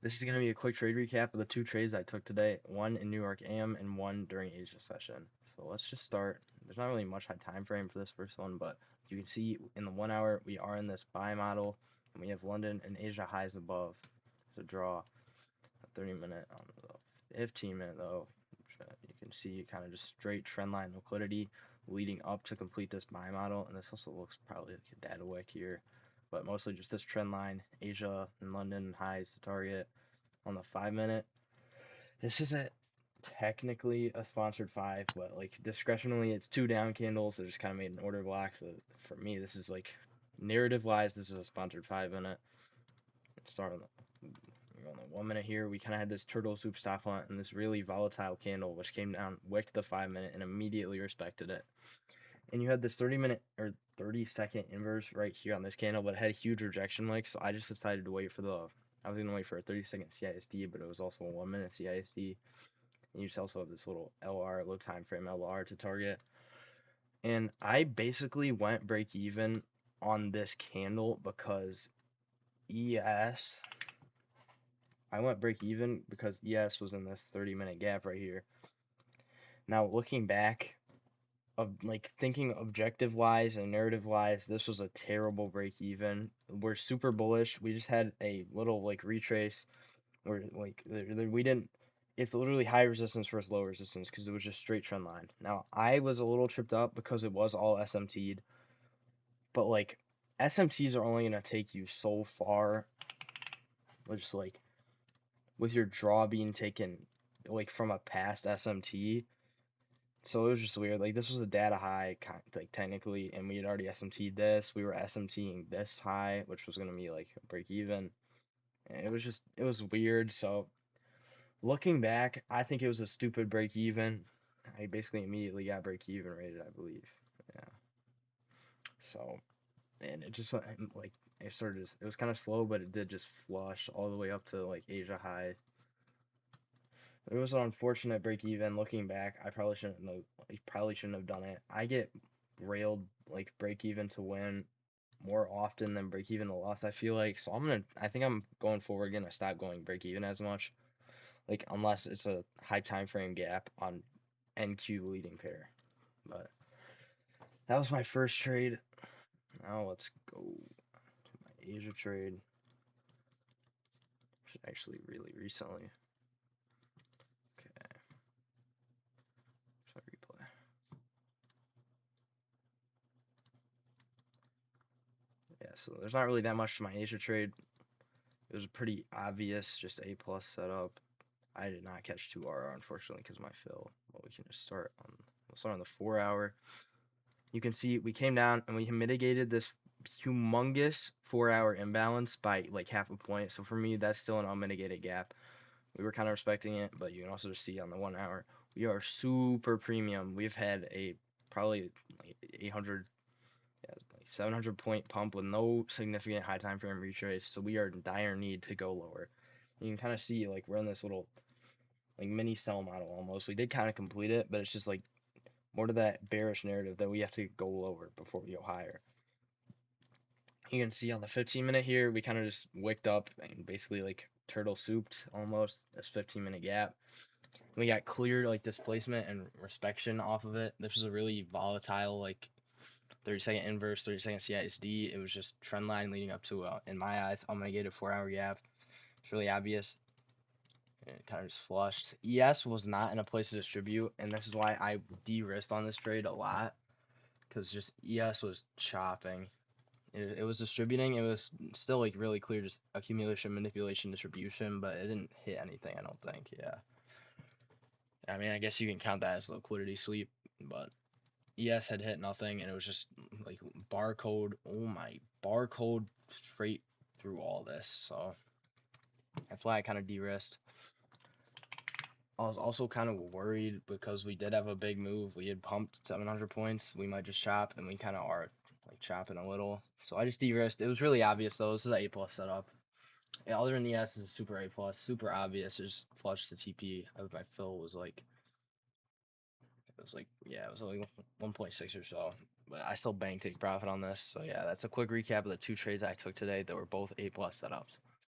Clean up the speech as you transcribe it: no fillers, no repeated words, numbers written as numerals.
This is going to be a quick trade recap of the two trades I took today, one in New York AM and one during Asia session. So let's just start. There's not really much high time frame for this first one, but you can see in the 1 hour we are in this buy model, and we have London and Asia highs above to draw a 30-minute on the 15-minute though. You can see kind of just straight trend line liquidity leading up to complete this buy model, and this also looks probably like a data wick here, but mostly just this trend line, Asia and London highs to target on the 5-minute. This isn't technically a sponsored 5, but like discretionally, it's 2 down candles that just kind of made an order block. So for me, this is like narrative wise, this is a sponsored 5-minute. Start on the 1-minute here. We kind of had this turtle soup stop hunt and this really volatile candle, which came down, wicked the 5-minute, and immediately respected it. And you had this 30-minute or 30-second inverse right here on this candle, but it had a huge rejection wick. So I just decided to wait for I was gonna wait for a 30-second CISD, but it was also a 1-minute CISD. And you just also have this little LR, low time frame LR to target. And I basically went break even on this candle because ES. I went break even because ES was in this 30-minute gap right here. Now looking back, of like thinking objective wise and narrative wise, this was a terrible break even. We're super bullish. We just had a little like retrace where like we didn't. It's literally high resistance versus low resistance because it was just straight trend line. Now I was a little tripped up because it was all SMT'd, but like SMTs are only gonna take you so far, which like with your draw being taken like from a past SMT. So it was just weird. Like this was a data high, like technically, and we had already SMT'd this. We were SMTing this high, which was gonna be like break even. And it was weird. So looking back, I think it was a stupid break even. I basically immediately got break even rated, I believe. Yeah. So and it just like it was kind of slow, but it did just flush all the way up to like Asia high. It was an unfortunate break even. Looking back, I probably shouldn't have done it. I get railed like break even to win more often than break even to loss, I feel like. So I think I'm going forward gonna stop going break even as much. Like unless it's a high time frame gap on NQ leading pair. But that was my first trade. Now let's go to my Asia trade. Which actually really recently. Okay. So replay. Yeah, so there's not really that much to my Asia trade. It was a pretty obvious, just A plus setup. I did not catch 2RR unfortunately because of my fill. But we can just we'll start on the 4-hour. You can see we came down and we mitigated this humongous 4-hour imbalance by like half a point. So for me, that's still an unmitigated gap. We were kind of respecting it, but you can also just see on the 1 hour, we are super premium. We've had a probably like 800, yeah, like 700 point pump with no significant high time frame retrace. So we are in dire need to go lower. You can kind of see like we're in this little like mini sell model almost. We did kind of complete it, but it's just like more to that bearish narrative that we have to go lower before we go higher. You can see on the 15-minute here, we kind of just wicked up and basically like turtle souped almost this 15-minute gap. We got clear like displacement and respection off of it. This was a really volatile like 30-second inverse, 30-second CISD. It was just trend line leading up to in my eyes, I'm gonna get a 4-hour gap. It's really obvious. And it kind of just flushed. ES was not in a place to distribute, and this is why I de-risked on this trade a lot, because just ES was chopping. It was distributing. It was still like really clear, just accumulation, manipulation, distribution, but it didn't hit anything. I don't think. Yeah. I mean, I guess you can count that as liquidity sweep, but ES had hit nothing, and it was just like barcode. Oh my, barcode straight through all this. So that's why I kind of de-risked. I was also kind of worried because we did have a big move. We had pumped 700 points. We might just chop, and we kind of are like chopping a little. So I just de-risked. It was really obvious though. This is an A plus setup. Yeah, other than the S is super A plus, super obvious. Just flush the TP. My fill was like, yeah, it was like 1.6 or so. But I still bang take profit on this. So yeah, that's a quick recap of the two trades I took today that were both A plus setups.